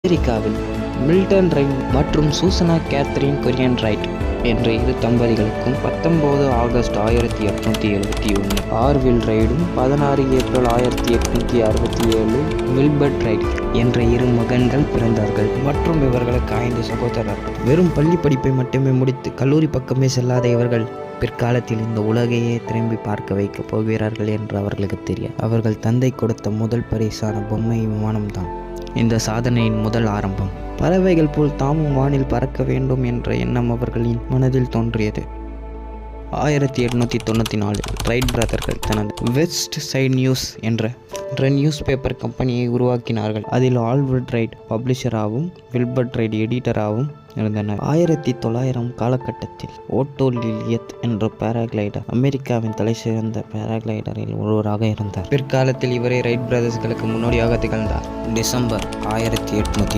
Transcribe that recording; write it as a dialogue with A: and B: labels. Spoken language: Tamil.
A: அமெரிக்காவில் மில்டன் ரைட் மற்றும் சூசனா கேத்ரீன் கொரியன் ரைட் என்ற இரு தம்பதிகளுக்கும் 19 ஆகஸ்ட் 1871 ஆர்வில் ரைடும் 16 ஏப்ரல் 1867 வில்பர்ட் ரைட் என்ற இரு மகன்கள் பிறந்தார்கள் மற்றும் இவர்களுக்கு 5 சகோதரர்கள். வெறும் பள்ளி படிப்பை மட்டுமே முடித்து கல்லூரி பக்கமே செல்லாத இவர்கள் பிற்காலத்தில் இந்த உலகையே திரும்பி பார்க்க வைக்கப் போகிறார்கள் என்று அவர்களுக்கு தெரியும். அவர்கள் தந்தை கொடுத்த முதல் பரிசான பொம்மை விமானம்தான் இந்த சாதனையின் முதல் ஆரம்பம். பறவைகள் போல் தாமும் வானில் பறக்க வேண்டும் என்ற எண்ணம் அவர்களின் மனதில் தோன்றியது. 1894 ரைட் பிரதர்கள் தனது வெஸ்ட் சைட் நியூஸ் என்ற நியூஸ் பேப்பர் கம்பெனியை உருவாக்கினார்கள். அதில் ஆல்வர்ட் ரைட் பப்ளிஷராகவும் வில்பர்ட் ரைட் எடிட்டராகவும் இருந்தனர். 1900 காலகட்டத்தில் ஓட்டோ லிலியத் என்ற பேராகிளைடர் அமெரிக்காவின் தலை சிறந்த பேராகிளைடரில் ஒருவராக இருந்தார். பிற்காலத்தில் இவரே ரைட் பிரதர்ஸ்களுக்கு முன்னோடியாக திகழ்ந்தார். டிசம்பர் 1894